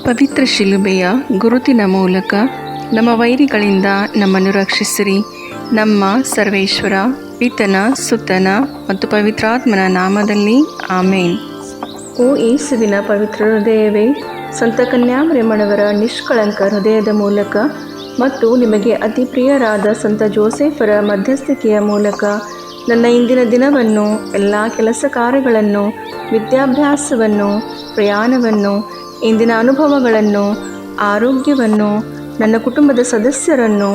ಪವಿತ್ರ ಶಿಲುಬೆಯ ಗುರುತಿನ ಮೂಲಕ ನಮ್ಮ ವೈರಿಗಳಿಂದ ನಮ್ಮನ್ನು ರಕ್ಷಿಸಿರಿ. ನಮ್ಮ ಸರ್ವೇಶ್ವರ, ಪಿತನ, ಸುತನ ಮತ್ತು ಪವಿತ್ರಾತ್ಮನ ನಾಮದಲ್ಲಿ ಆಮೇನ್. ಓ ಯೇಸುವಿನ ಪವಿತ್ರ ಹೃದಯವೇ, ಸಂತ ಕನ್ಯಾಮರಿಯಮ್ಮನವರ ನಿಷ್ಕಳಂಕ ಹೃದಯದ ಮೂಲಕ ಮತ್ತು ನಿಮಗೆ ಅತಿ ಪ್ರಿಯರಾದ ಸಂತ ಜೋಸೆಫರ ಮಧ್ಯಸ್ಥಿಕೆಯ ಮೂಲಕ ನನ್ನ ಇಂದಿನ ದಿನವನ್ನು, ಎಲ್ಲ ಕೆಲಸ ಕಾರ್ಯಗಳನ್ನು, ವಿದ್ಯಾಭ್ಯಾಸವನ್ನು, ಪ್ರಯಾಣವನ್ನು, ಇಂದಿನ ಅನುಭವಗಳನ್ನು, ಆರೋಗ್ಯವನ್ನು, ನನ್ನ ಕುಟುಂಬದ ಸದಸ್ಯರನ್ನು,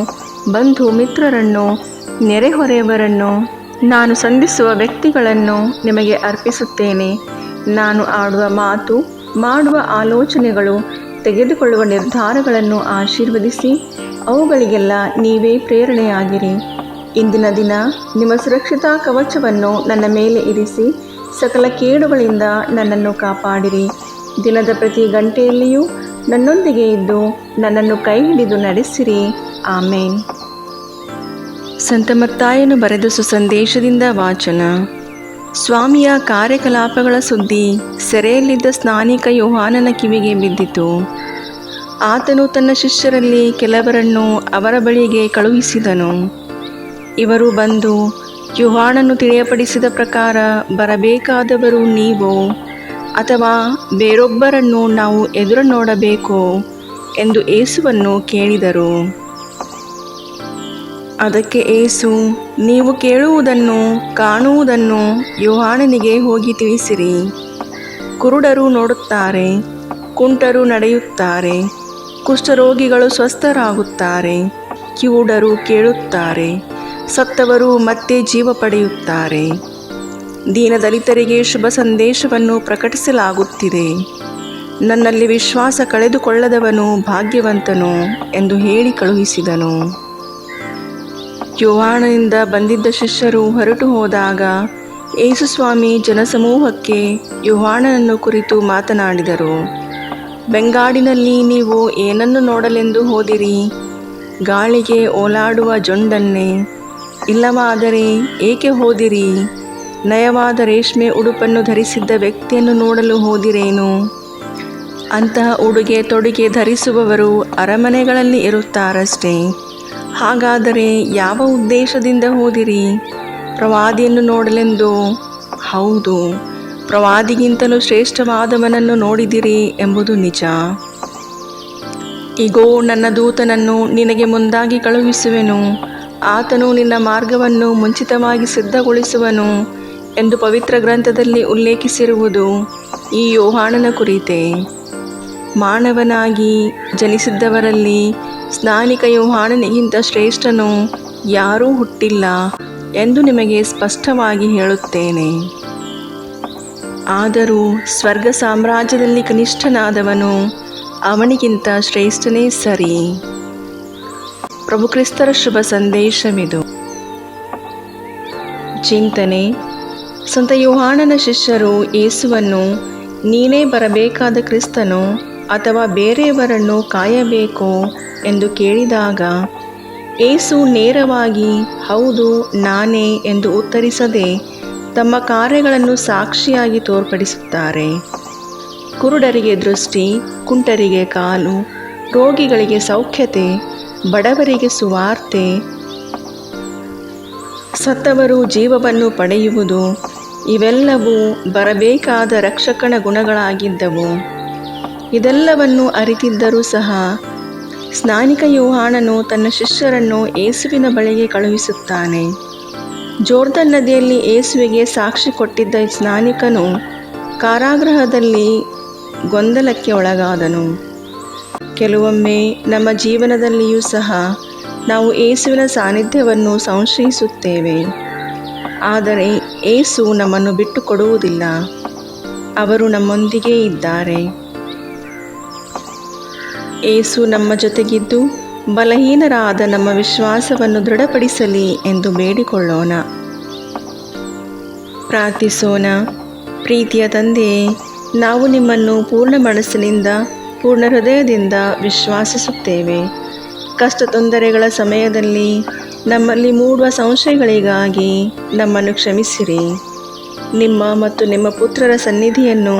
ಬಂಧು ಮಿತ್ರರನ್ನು, ನೆರೆಹೊರೆಯವರನ್ನು, ನಾನು ಸಂಧಿಸುವ ವ್ಯಕ್ತಿಗಳನ್ನು ನಿಮಗೆ ಅರ್ಪಿಸುತ್ತೇನೆ. ನಾನು ಆಡುವ ಮಾತು, ಮಾಡುವ ಆಲೋಚನೆಗಳು, ತೆಗೆದುಕೊಳ್ಳುವ ನಿರ್ಧಾರಗಳನ್ನು ಆಶೀರ್ವದಿಸಿ ಅವುಗಳಿಗೆಲ್ಲ ನೀವೇ ಪ್ರೇರಣೆಯಾಗಿರಿ. ಇಂದಿನ ದಿನ ನಿಮ್ಮ ಸುರಕ್ಷತಾ ಕವಚವನ್ನು ನನ್ನ ಮೇಲೆ ಇರಿಸಿ ಸಕಲ ಕೇಡುಗಳಿಂದ ನನ್ನನ್ನು ಕಾಪಾಡಿರಿ. ದಿನದ ಪ್ರತಿ ಗಂಟೆಯಲ್ಲಿಯೂ ನನ್ನೊಂದಿಗೆ ಇದ್ದು ನನ್ನನ್ನು ಕೈ ಹಿಡಿದು ನಡೆಸಿರಿ. ಆಮೇನ್. ಸಂತ ಮತ್ತಾಯನು ಬರೆದ ಸುಸಂದೇಶದಿಂದ ವಾಚನ. ಸ್ವಾಮಿಯ ಕಾರ್ಯಕಲಾಪಗಳ ಸುದ್ದಿ ಸೆರೆಯಲ್ಲಿದ್ದ ಸ್ನಾನಿಕ ಯೋಹಾನನ ಕಿವಿಗೆ ಬಿದ್ದಿತು. ಆತನು ತನ್ನ ಶಿಷ್ಯರಲ್ಲಿ ಕೆಲವರನ್ನು ಅವರ ಬಳಿಗೆ ಕಳುಹಿಸಿದನು. ಇವರು ಬಂದು, ಯೋಹಾನನು ತಿಳಿಯಪಡಿಸಿದ ಪ್ರಕಾರ ಬರಬೇಕಾದವರು ನೀವೋ ಅಥವಾ ಬೇರೊಬ್ಬರನ್ನು ನಾವು ಎದುರು ನೋಡಬೇಕೋ ಎಂದು ಯೇಸುವನ್ನು ಕೇಳಿದರು. ಅದಕ್ಕೆ ಯೇಸು, ನೀವು ಕೇಳುವುದನ್ನು ಕಾಣುವುದನ್ನು ಯೋಹಾನನಿಗೆ ಹೋಗಿ ತಿಳಿಸಿರಿ. ಕುರುಡರು ನೋಡುತ್ತಾರೆ, ಕುಂಟರು ನಡೆಯುತ್ತಾರೆ, ಕುಷ್ಠರೋಗಿಗಳು ಸ್ವಸ್ಥರಾಗುತ್ತಾರೆ, ಕಿವುಡರು ಕೇಳುತ್ತಾರೆ, ಸತ್ತವರು ಮತ್ತೆ ಜೀವ ಪಡೆಯುತ್ತಾರೆ, ದೀನದಲಿತರಿಗೆ ಶುಭ ಸಂದೇಶವನ್ನು ಪ್ರಕಟಿಸಲಾಗುತ್ತಿದೆ. ನನ್ನಲ್ಲಿ ವಿಶ್ವಾಸ ಕಳೆದುಕೊಳ್ಳದವನು ಭಾಗ್ಯವಂತನು ಎಂದು ಹೇಳಿ ಕಳುಹಿಸಿದನು. ಯೋಹಾನನಿಂದ ಬಂದಿದ್ದ ಶಿಷ್ಯರು ಹೊರಟು ಹೋದಾಗ ಯೇಸುಸ್ವಾಮಿ ಜನಸಮೂಹಕ್ಕೆ ಯೋಹಾನನನ್ನು ಕುರಿತು ಮಾತನಾಡಿದರು. ಬೆಂಗಾಡಿನಲ್ಲಿ ನೀವು ಏನನ್ನು ನೋಡಲೆಂದು ಹೋದಿರಿ? ಗಾಳಿಗೆ ಓಲಾಡುವ ಜೊಂಡನ್ನೇ? ಇಲ್ಲವಾದರೆ ಏಕೆ ಹೋದಿರಿ? ನಯವಾದ ರೇಷ್ಮೆ ಉಡುಪನ್ನು ಧರಿಸಿದ್ದ ವ್ಯಕ್ತಿಯನ್ನು ನೋಡಲು ಹೋದಿರೇನು? ಅಂತಹ ಉಡುಗೆ ತೊಡುಗೆ ಧರಿಸುವವರು ಅರಮನೆಗಳಲ್ಲಿ ಇರುತ್ತಾರಷ್ಟೇ. ಹಾಗಾದರೆ ಯಾವ ಉದ್ದೇಶದಿಂದ ಹೋದಿರಿ? ಪ್ರವಾದಿಯನ್ನು ನೋಡಲೆಂದು? ಹೌದು, ಪ್ರವಾದಿಗಿಂತಲೂ ಶ್ರೇಷ್ಠವಾದವನನ್ನು ನೋಡಿದಿರಿ ಎಂಬುದು ನಿಜ. ಇಗೋ, ನನ್ನ ದೂತನನ್ನು ನಿನಗೆ ಮುಂದಾಗಿ ಕಳುಹಿಸುವೆನು. ಆತನು ನಿನ್ನ ಮಾರ್ಗವನ್ನು ಮುಂಚಿತವಾಗಿ ಸಿದ್ಧಗೊಳಿಸುವನು ಎಂದು ಪವಿತ್ರ ಗ್ರಂಥದಲ್ಲಿ ಉಲ್ಲೇಖಿಸಿರುವುದು ಈ ಯೋಹಾನನ ಕುರಿತೇ. ಮಾನವನಾಗಿ ಜನಿಸಿದ್ದವರಲ್ಲಿ ಸ್ನಾನಿಕ ಯೋಹಾನನಿಗಿಂತ ಶ್ರೇಷ್ಠನು ಯಾರೂ ಹುಟ್ಟಿಲ್ಲ ಎಂದು ನಿಮಗೆ ಸ್ಪಷ್ಟವಾಗಿ ಹೇಳುತ್ತೇನೆ. ಆದರೂ ಸ್ವರ್ಗ ಸಾಮ್ರಾಜ್ಯದಲ್ಲಿ ಕನಿಷ್ಠನಾದವನು ಅವನಿಗಿಂತ ಶ್ರೇಷ್ಠನೇ ಸರಿ. ಪ್ರಭು ಕ್ರಿಸ್ತರ ಶುಭ ಸಂದೇಶವಿದು. ಚಿಂತನೆ. ಸಂತ ಯೋಹಾನನ ಶಿಷ್ಯರು ಯೇಸುವನ್ನು, ನೀನೇ ಬರಬೇಕಾದ ಕ್ರಿಸ್ತನು ಅಥವಾ ಬೇರೆಯವರನ್ನು ಕಾಯಬೇಕೋ ಎಂದು ಕೇಳಿದಾಗ ಯೇಸು ನೇರವಾಗಿ ಹೌದು ನಾನೇ ಎಂದು ಉತ್ತರಿಸದೆ ತಮ್ಮ ಕಾರ್ಯಗಳನ್ನು ಸಾಕ್ಷಿಯಾಗಿ ತೋರ್ಪಡಿಸುತ್ತಾರೆ. ಕುರುಡರಿಗೆ ದೃಷ್ಟಿ, ಕುಂಟರಿಗೆ ಕಾಲು, ರೋಗಿಗಳಿಗೆ ಸೌಖ್ಯತೆ, ಬಡವರಿಗೆ ಸುವಾರ್ತೆ, ಸತ್ತವರು ಜೀವವನ್ನು ಪಡೆಯುವುದು, ಇವೆಲ್ಲವೂ ಬರಬೇಕಾದ ರಕ್ಷಕನ ಗುಣಗಳಾಗಿದ್ದವು. ಇದೆಲ್ಲವನ್ನು ಅರಿತಿದ್ದರೂ ಸಹ ಸ್ನಾನಿಕ ಯೋಹಾನನು ತನ್ನ ಶಿಷ್ಯರನ್ನು ಯೇಸುವಿನ ಬಳಿಗೆ ಕಳುಹಿಸುತ್ತಾನೆ. ಜೋರ್ದನ್ ನದಿಯಲ್ಲಿ ಯೇಸುವಿಗೆ ಸಾಕ್ಷಿ ಕೊಟ್ಟಿದ್ದ ಸ್ನಾನಿಕನು ಕಾರಾಗೃಹದಲ್ಲಿ ಗೊಂದಲಕ್ಕೆ ಒಳಗಾದನು. ಕೆಲವೊಮ್ಮೆ ನಮ್ಮ ಜೀವನದಲ್ಲಿಯೂ ಸಹ ನಾವು ಯೇಸುವಿನ ಸಾನ್ನಿಧ್ಯವನ್ನು ಸಂಶಯಿಸುತ್ತೇವೆ. ಆದರೆ ಯೇಸು ನಮ್ಮನ್ನು ಬಿಟ್ಟು ಕೊಡುವುದಿಲ್ಲ. ಅವರು ನಮ್ಮೊಂದಿಗೆ ಇದ್ದಾರೆ. ಯೇಸು ನಮ್ಮ ಜೊತೆಗಿದ್ದು ಬಲಹೀನರಾದ ನಮ್ಮ ವಿಶ್ವಾಸವನ್ನು ದೃಢಪಡಿಸಲಿ ಎಂದು ಬೇಡಿಕೊಳ್ಳೋಣ. ಪ್ರಾರ್ಥಿಸೋಣ. ಪ್ರೀತಿಯ ತಂದೆಯೇ, ನಾವು ನಿಮ್ಮನ್ನು ಪೂರ್ಣ ಮನಸ್ಸಿನಿಂದ, ಪೂರ್ಣ ಹೃದಯದಿಂದ ವಿಶ್ವಾಸಿಸುತ್ತೇವೆ. ಕಷ್ಟ ತೊಂದರೆಗಳ ಸಮಯದಲ್ಲಿ ನಮ್ಮಲ್ಲಿ ಮೂಡುವ ಸಂಶಯಗಳಿಗಾಗಿ ನಮ್ಮನ್ನು ಕ್ಷಮಿಸಿರಿ. ನಿಮ್ಮ ಮತ್ತು ನಿಮ್ಮ ಪುತ್ರರ ಸನ್ನಿಧಿಯನ್ನು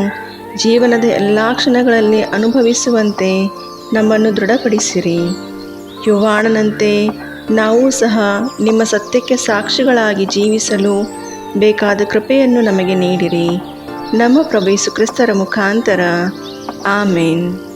ಜೀವನದ ಎಲ್ಲ ಕ್ಷಣಗಳಲ್ಲಿ ಅನುಭವಿಸುವಂತೆ ನಮ್ಮನ್ನು ದೃಢಪಡಿಸಿರಿ. ಯೋವಾಣನಂತೆ ನಾವು ಸಹ ನಿಮ್ಮ ಸತ್ಯಕ್ಕೆ ಸಾಕ್ಷಿಗಳಾಗಿ ಜೀವಿಸಲು ಬೇಕಾದ ಕೃಪೆಯನ್ನು ನಮಗೆ ನೀಡಿರಿ. ನಮ್ಮ ಪ್ರಭು ಯೇಸು ಕ್ರಿಸ್ತರ ಮುಖಾಂತರ ಆಮೇನ್.